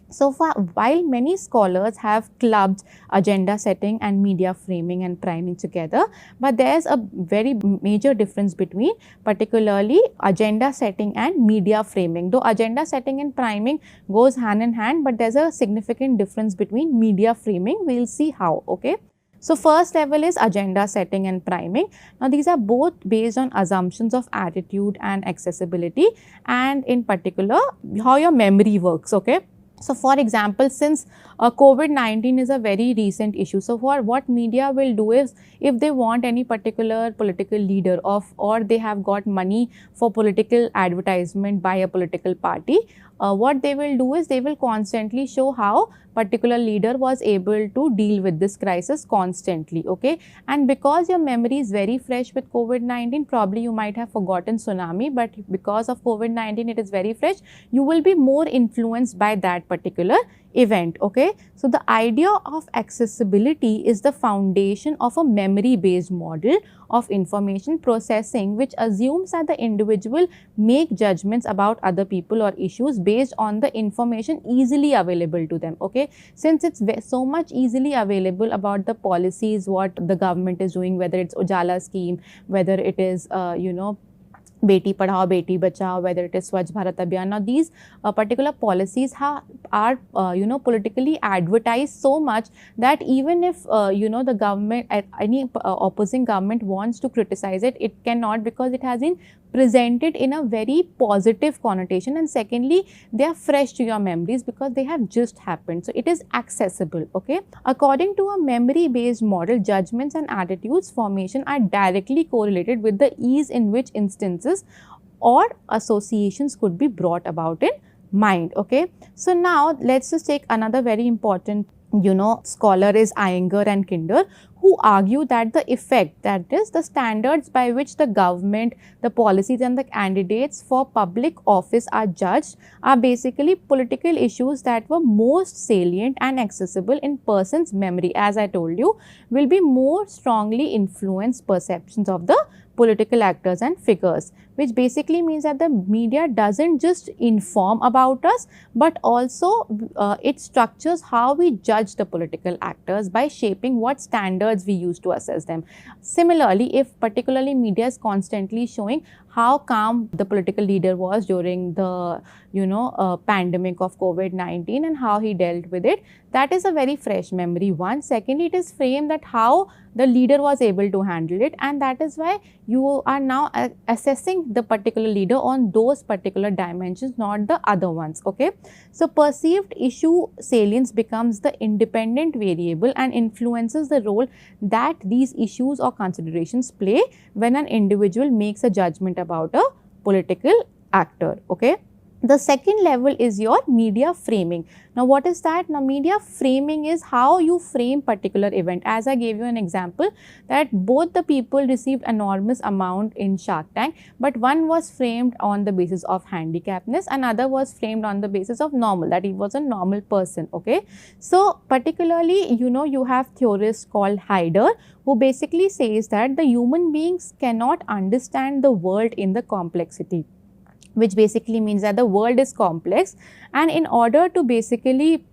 So while many scholars have clubbed agenda setting and media framing and priming together, but there's a very major difference between particularly agenda setting and media framing. Though agenda setting and priming goes hand in hand, but there's a significant difference between media framing. We'll see how, okay. So first level is agenda setting and priming. Now these are both based on assumptions of attitude and accessibility, and in particular how your memory works, okay. So for example, since COVID-19 is a very recent issue, so for what media will do is, if they want any particular political leader or they have got money for political advertisement by a political party, what they will do is they will constantly show how particular leader was able to deal with this crisis constantly, okay. And because your memory is very fresh with COVID-19, probably you might have forgotten tsunami, but because of COVID-19 it is very fresh, you will be more influenced by that particular event, okay. So the idea of accessibility is the foundation of a memory based model of information processing, which assumes that the individual make judgments about other people or issues based on the information easily available to them, okay. Since it's so much easily available about the policies, what the government is doing, whether it's Ujala scheme, whether it is Beti Padhao, Beti Bachao, whether it is Swachh Bharat Abhiyan. Now these particular policies are politically advertised so much that even if the government, any opposing government wants to criticize it, it cannot, because it has been presented in a very positive connotation, and secondly they are fresh to your memories because they have just happened. So it is accessible, okay. According to a memory based model, judgments and attitudes formation are directly correlated with the ease in which instances or associations could be brought about in mind, okay. So now let's just take another very important scholar is Iyengar and Kinder, who argue that the effect, that is the standards by which the government, the policies and the candidates for public office are judged, are basically political issues that were most salient and accessible in person's memory, as I told you, will be more strongly influence perceptions of the political actors and figures, which basically means that the media doesn't just inform about us, but also it structures how we judge the political actors by shaping what standards we use to assess them. Similarly, if particularly media is constantly showing how calm the political leader was during the pandemic of COVID-19 and how he dealt with it, that is a very fresh memory, one. Secondly, it is framed that how the leader was able to handle it, and that is why you are now assessing the particular leader on those particular dimensions, not the other ones, okay. So perceived issue salience becomes the independent variable and influences the role that these issues or considerations play when an individual makes a judgment about a political actor, okay. The second level is your media framing. Now what is that? Now media framing is how you frame particular event. As I gave you an example that both the people received enormous amount in Shark Tank, but one was framed on the basis of handicapness, another was framed on the basis of normal, that he was a normal person, okay. So particularly you have theorists called Haider, who basically says that the human beings cannot understand the world in the complexity, which basically means that the world is complex, and in order to basically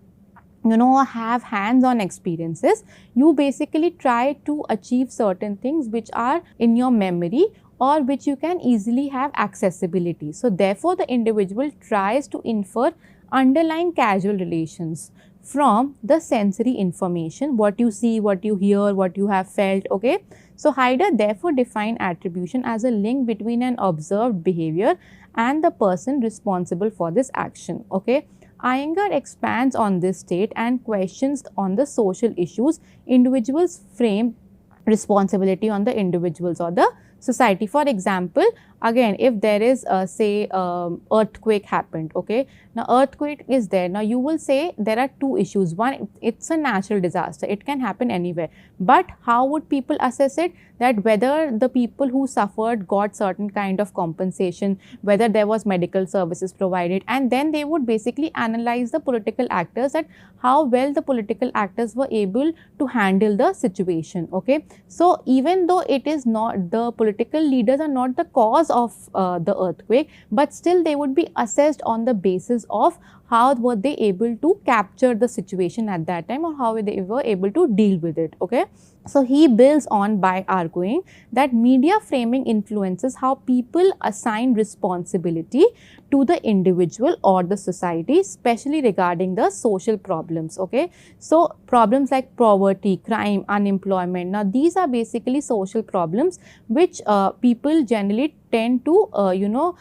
have hands-on experiences, you basically try to achieve certain things which are in your memory or which you can easily have accessibility. So therefore the individual tries to infer underlying causal relations from the sensory information, what you see, what you hear, what you have felt, okay. So Haider therefore defined attribution as a link between an observed behavior and the person responsible for this action, okay. Iyengar expands on this state and questions on the social issues individuals frame responsibility on the individuals or the society. For example, again, if there is say earthquake happened, okay. Now earthquake is there. Now you will say there are two issues. One, it's a natural disaster, it can happen anywhere, but how would people assess it? That whether the people who suffered got certain kind of compensation, whether there was medical services provided, and then they would basically analyze the political actors, that how well the political actors were able to handle the situation, okay. So even though it is not, the political leaders are not the cause of the earthquake, but still they would be assessed on the basis of how were they able to capture the situation at that time, or how they were able to deal with it. Okay. So he builds on by arguing that media framing influences how people assign responsibility to the individual or the society, especially regarding the social problems. Okay. So problems like poverty, crime, unemployment, now these are basically social problems which people generally tend to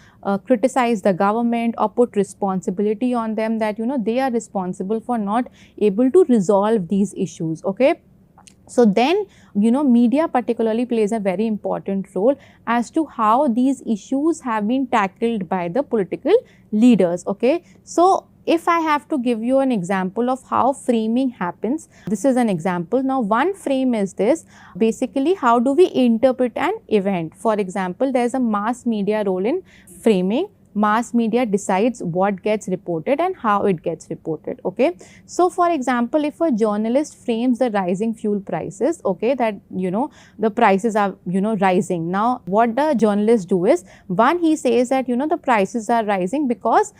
criticize the government or put responsibility on them, that they are responsible for not able to resolve these issues. Okay. So then, media particularly plays a very important role as to how these issues have been tackled by the political leaders. Okay. So if I have to give you an example of how framing happens, this is an example. Now, one frame is this: basically, how do we interpret an event? For example, there is a mass media role in framing. Mass media decides what gets reported and how it gets reported. Okay. So for example, if a journalist frames the rising fuel prices, okay, that the prices are rising. Now what the journalist do is, one, he says that the prices are rising because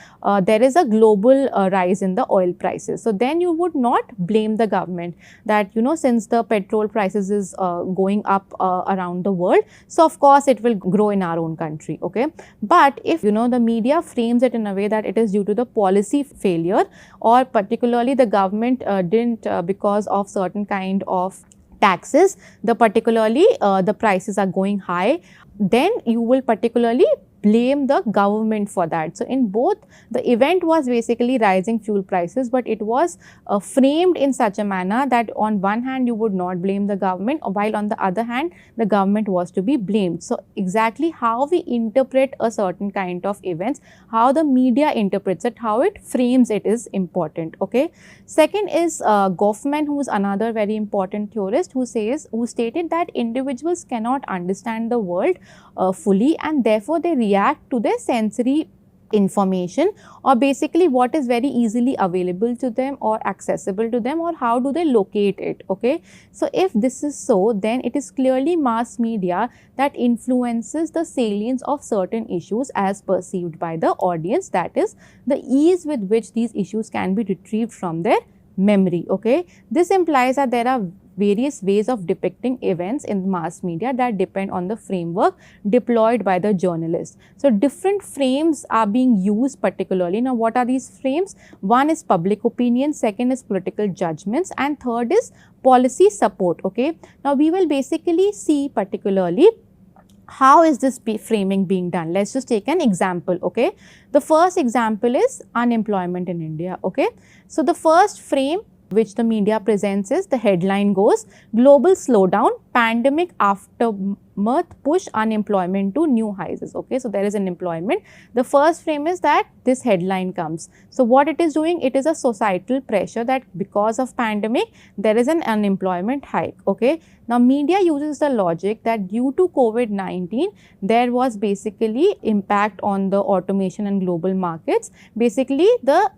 there is a global rise in the oil prices. So then you would not blame the government that since the petrol prices is going up around the world, so of course it will grow in our own country. Okay. But if the media frames it in a way that it is due to the policy failure, or particularly the government didn't because of certain kind of taxes, particularly the prices are going high, then you will particularly blame the government for that. So in both, the event was basically rising fuel prices, but it was framed in such a manner that on one hand you would not blame the government, while on the other hand the government was to be blamed. So exactly how we interpret a certain kind of events, how the media interprets it, how it frames it is important. Okay. Second is Goffman, who is another very important theorist, who stated that individuals cannot understand the world fully, and therefore they react to their sensory information, or basically what is very easily available to them or accessible to them, or how do they locate it. Okay. So if this is so, then it is clearly mass media that influences the salience of certain issues as perceived by the audience, that is the ease with which these issues can be retrieved from their memory. Okay. This implies that there are various ways of depicting events in mass media that depend on the framework deployed by the journalist. So different frames are being used particularly. Now what are these frames? One is public opinion, second is political judgments, and third is policy support. Okay. Now we will basically see particularly how is this framing being done. Let's just take an example. Okay. The first example is unemployment in India. Okay. So the first frame which the media presents is, the headline goes, global slowdown, pandemic aftermath push unemployment to new highs. Okay, so there is unemployment. The first frame is that this headline comes. So what it is doing, it is a societal pressure that because of pandemic there is an unemployment hike. Okay. Now media uses the logic that due to COVID-19 there was basically impact on the automation and global markets. Basically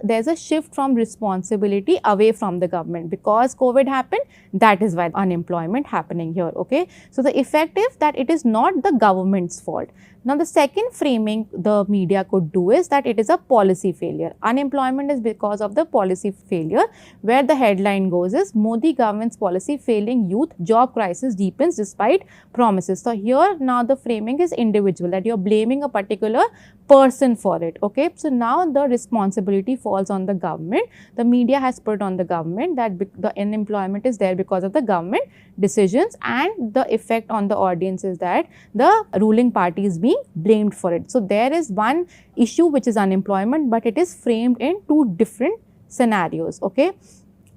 there's a shift from responsibility away from the government, because COVID happened, that is why unemployment happening here. Okay. So the effect is that it is not the government's fault. Now the second framing the media could do is that it is a policy failure. Unemployment is because of the policy failure, where the headline goes is, Modi government's policy failing youth, job crisis deepens despite promises. So here now the framing is individual, that you are blaming a particular person for it. Okay. So now the responsibility falls on the government. The media has put on the government that the unemployment is there because of the government decisions, and the effect on the audience is that the ruling party is being blamed for it. So there is one issue which is unemployment, but it is framed in two different scenarios. Okay.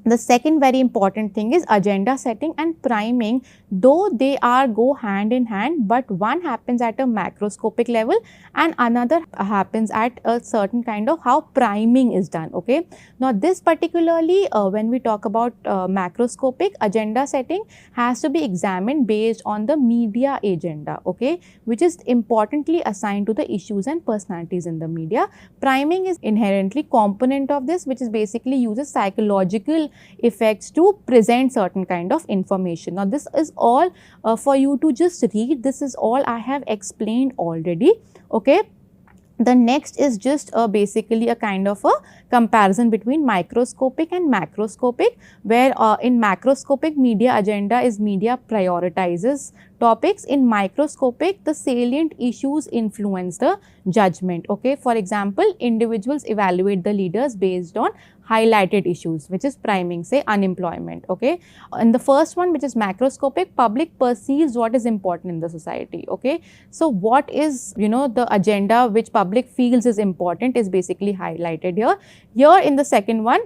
The second very important thing is agenda setting and priming, though they go hand in hand, but one happens at a macroscopic level and another happens at a certain kind of how priming is done. Okay. Now this particularly when we talk about macroscopic, agenda setting has to be examined based on the media agenda, okay, which is importantly assigned to the issues and personalities in the media. Priming is inherently component of this, which is basically uses psychological effects to present certain kind of information. Now this is all for you to just read. This is all I have explained already. Okay. The next is just basically a kind of a comparison between microscopic and macroscopic, where in macroscopic media agenda is media prioritizes topics. In microscopic, the salient issues influence the judgment. Okay, for example, individuals evaluate the leaders based on highlighted issues, which is priming, say unemployment. Okay, in the first one, which is macroscopic, public perceives what is important in the society. Okay, so what is, the agenda which public feels is important is basically highlighted here. Here in the second one,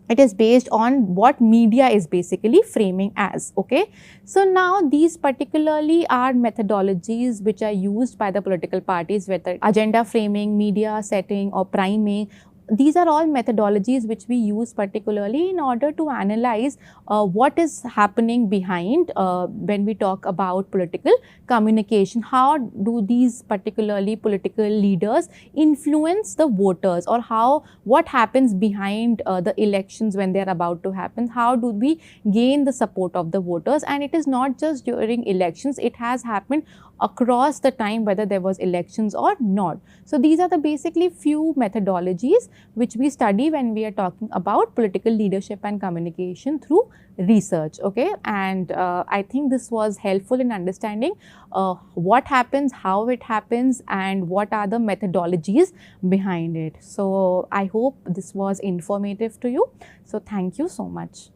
it is based on what media is basically framing as. Okay, so now these particularly are methodologies which are used by the political parties, whether agenda framing, media setting or priming. These are all methodologies which we use particularly in order to analyze what is happening behind when we talk about political communication. How do these particularly political leaders influence the voters, or what happens behind the elections when they are about to happen? How do we gain the support of the voters? And it is not just during elections, it has happened across the time, whether there was elections or not. So these are the basically few methodologies which we study when we are talking about political leadership and communication through research. Okay, and I think this was helpful in understanding what happens, how it happens, and what are the methodologies behind it. So I hope this was informative to you. So thank you so much.